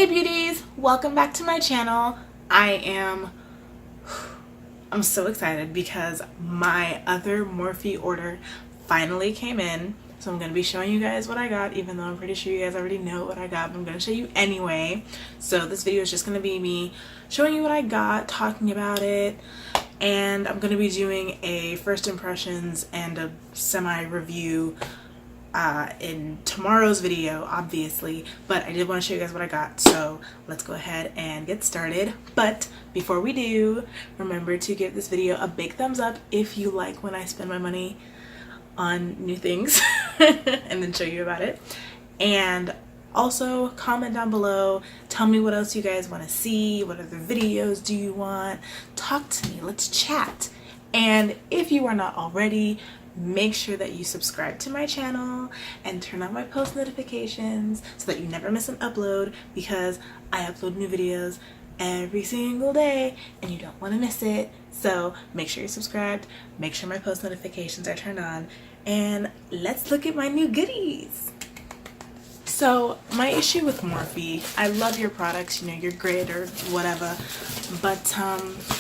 Hey beauties, welcome back to my channel. I'm so excited because my other Morphe order finally came in. So I'm going to be showing you guys what I got, even though I'm pretty sure you guys already know what I got, but I'm going to show you anyway. So this video is just going to be me showing you what I got, talking about it, and I'm going to be doing a first impressions and a semi-review in tomorrow's video, obviously, but I did want to show you guys what I got, so let's go ahead and get started. But before we do, remember to give this video a big thumbs up if you like when I spend my money on new things and then show you about it, and also comment down below, tell me what else you guys want to see, what other videos do you want, talk to me, let's chat. And if you are not already, make sure that you subscribe to my channel and turn on my post notifications so that you never miss an upload, because I upload new videos every single day and you don't want to miss it. So make sure you're subscribed, make sure my post notifications are turned on, and let's look at my new goodies. So my issue with Morphe, I love your products, you know, you're great or whatever, but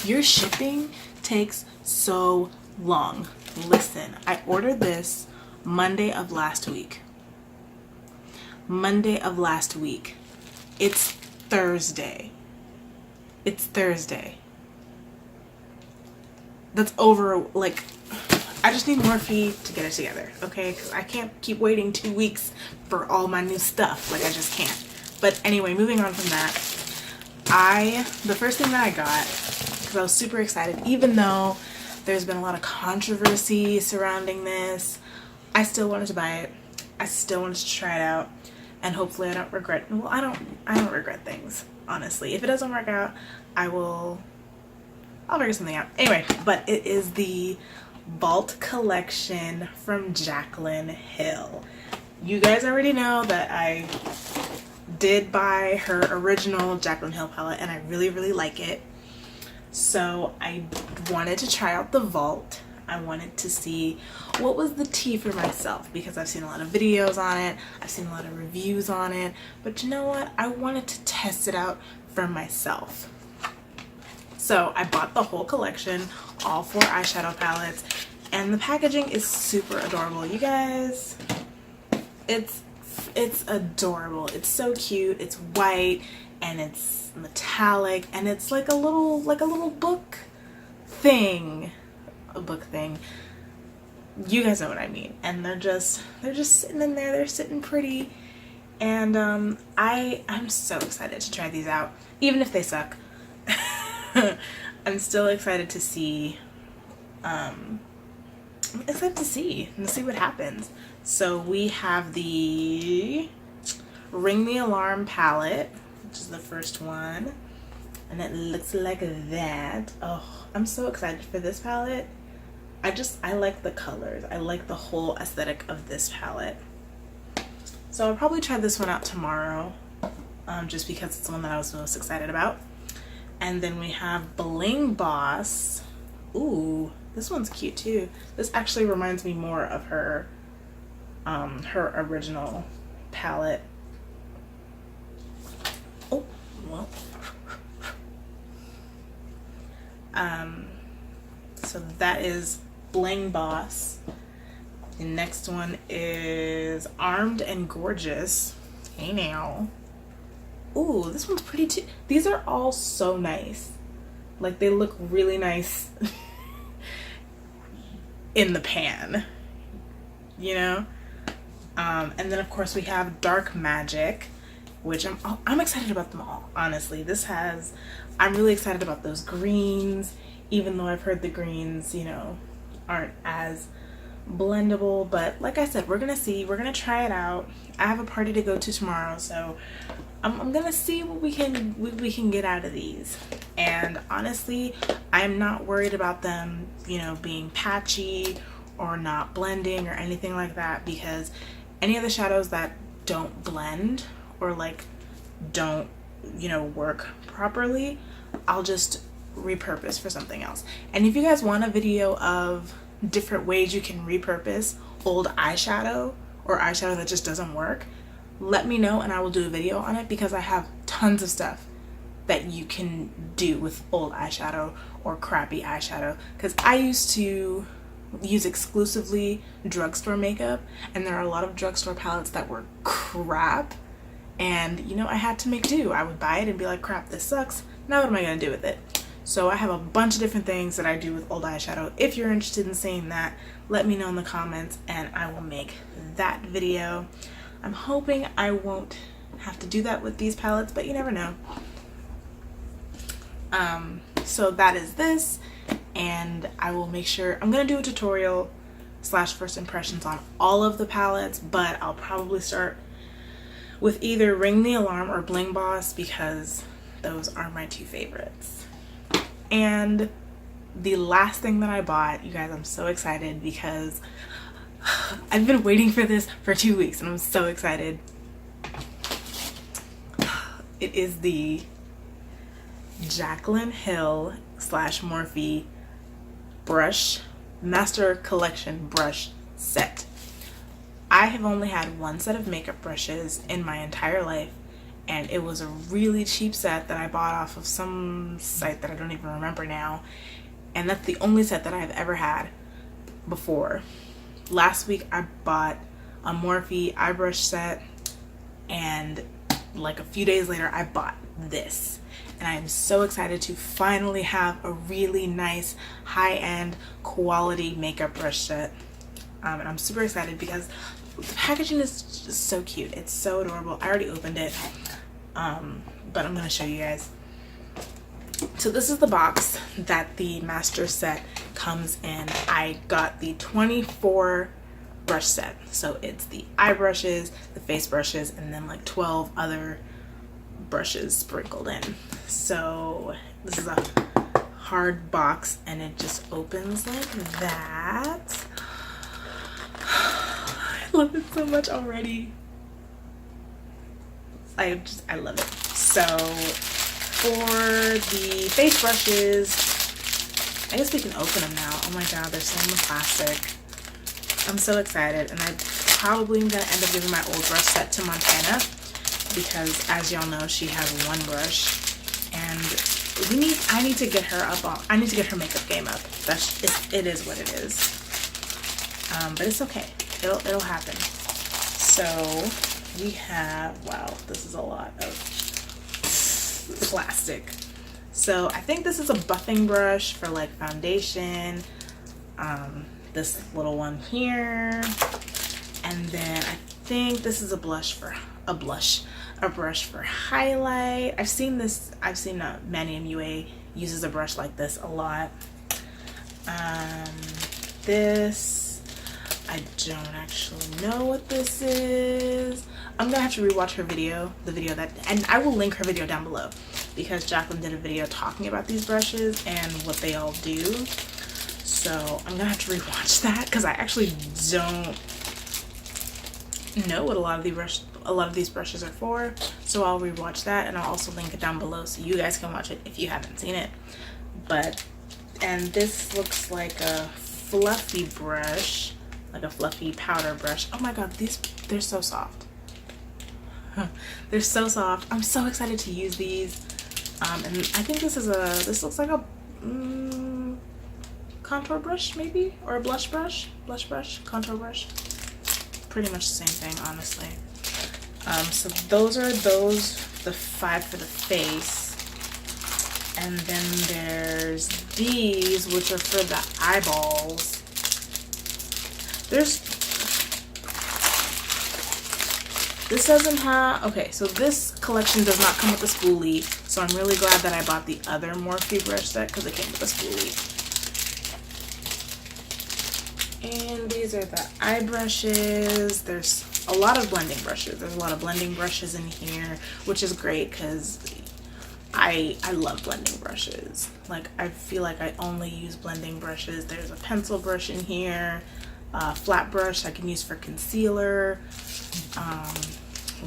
your shipping takes so long. Listen, I ordered this Monday of last week. Monday of last week. It's Thursday. It's Thursday. That's over, like, I just need Morphe to get it together, okay? Because I can't keep waiting 2 weeks for all my new stuff. Like, I just can't. But anyway, moving on from that, the first thing that I got, because I was super excited, even though there's been a lot of controversy surrounding this, I still wanted to buy it. I still wanted to try it out, and hopefully I don't regret. Well, I don't regret things, honestly. If it doesn't work out, I'll figure something out. Anyway, but it is the Vault collection from Jaclyn Hill. You guys already know that I did buy her original Jaclyn Hill palette, and I really, really like it. So I wanted to try out the Vault. I wanted to see what was the tea for myself, because I've seen a lot of videos on it, I've seen a lot of reviews on it, but you know what? I wanted to test it out for myself. So I bought the whole collection, all 4 eyeshadow palettes, and the packaging is super adorable. You guys, it's adorable. It's so cute. It's white and it's metallic, and it's like a little book thing. A book thing. You guys know what I mean. And they're just sitting in there. They're sitting pretty. And I'm so excited to try these out, even if they suck. I'm still excited to see. I'm excited to see what happens. So we have the Ring the Alarm palette, which is the first one, and it looks like that. Oh, I'm so excited for this palette. I like the colors. I like the whole aesthetic of this palette. So I'll probably try this one out tomorrow, just because it's the one that I was most excited about. And then we have Bling Boss. Ooh, this one's cute too. This actually reminds me more of her original palette. Oh, well. So that is Bling Boss. The next one is Armed and Gorgeous. Hey now. Ooh, this one's pretty too. These are all so nice. Like, they look really nice in the pan, you know? And then of course we have Dark Magic, which I'm excited about them all, honestly. I'm really excited about those greens, even though I've heard the greens, you know, aren't as blendable. But like I said, we're gonna see, we're gonna try it out. I have a party to go to tomorrow, so I'm gonna see what we can get out of these. And honestly, I'm not worried about them, you know, being patchy or not blending or anything like that, because any of the shadows that don't blend or like don't, you know, work properly, I'll just repurpose for something else. And if you guys want a video of different ways you can repurpose old eyeshadow or eyeshadow that just doesn't work, let me know and I will do a video on it, because I have tons of stuff that you can do with old eyeshadow or crappy eyeshadow, because I used to use exclusively drugstore makeup, and there are a lot of drugstore palettes that were crap, and you know, I had to make do. I would buy it and be like, crap, this sucks. Now what am I gonna do with it? So I have a bunch of different things that I do with old eyeshadow. If you're interested in seeing that, let me know in the comments and I will make that video. I'm hoping I won't have to do that with these palettes, but you never know. So that is this, and I will make sure, I'm gonna do a tutorial slash first impressions on all of the palettes, but I'll probably start with either Ring the Alarm or Bling Boss, because those are my two favorites. And the last thing that I bought, you guys, I'm so excited because I've been waiting for this for 2 weeks and I'm so excited. It is the Jaclyn Hill / Morphe brush master collection brush set. I have only had one set of makeup brushes in my entire life, and it was a really cheap set that I bought off of some site that I don't even remember now, and that's the only set that I've ever had before. Last week I bought a Morphe eye brush set, and like a few days later I bought this, and I am so excited to finally have a really nice high-end quality makeup brush set. And I'm super excited because the packaging is just so cute. It's so adorable. I already opened it, but I'm gonna show you guys. So this is the box that the master set comes in. I got the 24 brush set, so it's the eye brushes, the face brushes, and then like 12 other brushes sprinkled in. So this is a hard box and it just opens like that. I love it so much already. I love it. So for the face brushes, I guess we can open them now. Oh my god, they're still in the plastic. I'm so excited, and I probably am gonna end up giving my old brush set to Montana because, as y'all know, she has one brush, and I need to get her up on. I need to get her makeup game up. It is what it is. But it's okay. It'll happen. So we have, wow, this is a lot of plastic. So I think this is a buffing brush for like foundation. This little one here, and then I think this is a brush for highlight. I've seen Manny MUA uses a brush like this a lot. This, I don't actually know what this is. I'm gonna have to rewatch her video, and I will link her video down below because Jaclyn did a video talking about these brushes and what they all do. So I'm gonna have to rewatch that because I actually don't know what a lot of these brushes are for. So I'll rewatch that, and I'll also link it down below so you guys can watch it if you haven't seen it. And this looks like a fluffy brush, like a fluffy powder brush. Oh my god, they're so soft. They're so soft. I'm so excited to use these. And I think this looks like a contour brush maybe, or a blush brush, contour brush. Pretty much the same thing, honestly. So those are the 5 for the face, and then there's these, which are for the eyeballs. This doesn't have, okay, so this collection does not come with a spoolie, so I'm really glad that I bought the other Morphe brush set because it came with a spoolie. And these are the eye brushes. There's a lot of blending brushes. There's a lot of blending brushes in here, which is great because I love blending brushes. Like, I feel like I only use blending brushes. There's a pencil brush in here, a flat brush I can use for concealer.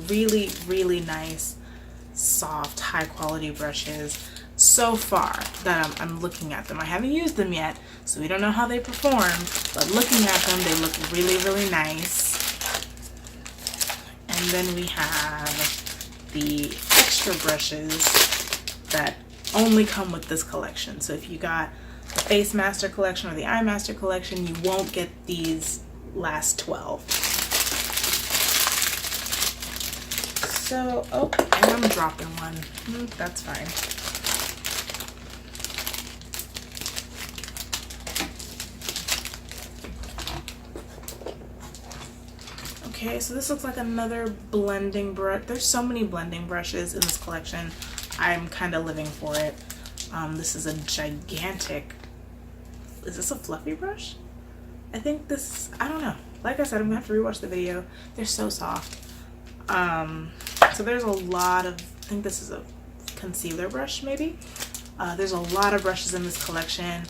Really, really nice, soft, high quality brushes. So far that I'm looking at them. I haven't used them yet, so we don't know how they perform, but looking at them, they look really, really nice. And then we have the extra extra brushes that only come with this collection. So if you got the Face Master collection or the Eye Master collection, you won't get these last 12. So, oh, and I'm dropping one. That's fine. Okay, so this looks like another blending brush. There's so many blending brushes in this collection. I'm kind of living for it. This is a gigantic, is this a fluffy brush? I think this, I don't know. Like I said, I'm gonna have to rewatch the video. They're so soft. So there's a lot of, I think this is a concealer brush maybe. There's a lot of brushes in this collection.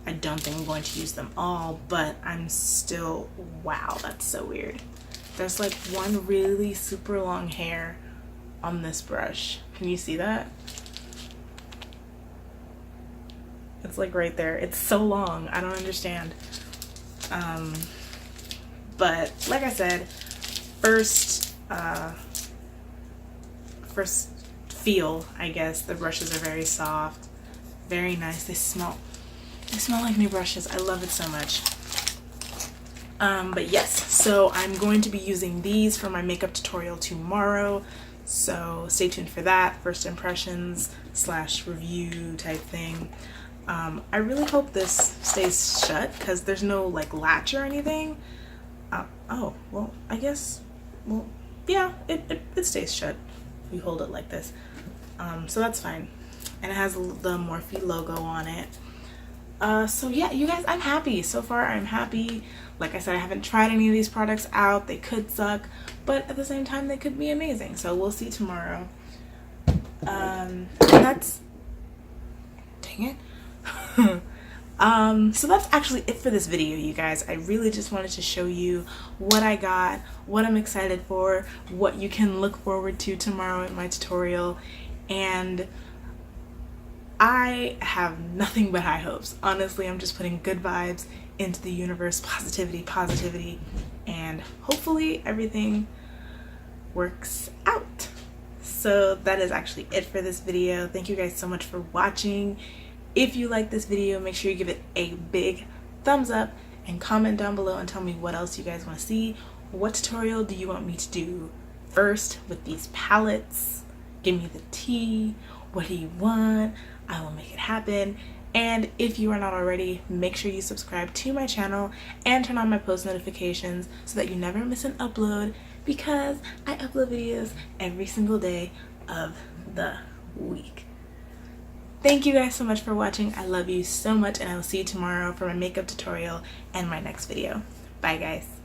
I don't think I'm going to use them all, but I'm still, wow, that's so weird. There's like one really super long hair on this brush. Can you see that? It's like right there. It's so long. I don't understand. But like I said, first feel, I guess, the brushes are very soft, very nice. They smell like new brushes. I love it so much. But yes, so I'm going to be using these for my makeup tutorial tomorrow. So stay tuned for that. First impressions / review type thing. I really hope this stays shut because there's no like latch or anything. Oh, well, I guess, well, yeah, it stays shut if you hold it like this. So that's fine. And it has the Morphe logo on it. So yeah, you guys, I'm happy. So far, I'm happy. Like I said, I haven't tried any of these products out. They could suck, but at the same time, they could be amazing. So we'll see tomorrow. And that's, dang it. So that's actually it for this video, you guys. I really just wanted to show you what I got, what I'm excited for, what you can look forward to tomorrow in my tutorial, and I have nothing but high hopes. Honestly, I'm just putting good vibes into the universe, positivity, and hopefully everything works out. So that is actually it for this video. Thank you guys so much for watching. If you like this video, make sure you give it a big thumbs up and comment down below and tell me what else you guys want to see. What tutorial do you want me to do first with these palettes? Give me the tea. What do you want? I will make it happen. And if you are not already, make sure you subscribe to my channel and turn on my post notifications so that you never miss an upload, because I upload videos every single day of the week. Thank you guys so much for watching. I love you so much, and I will see you tomorrow for my makeup tutorial and my next video. Bye guys.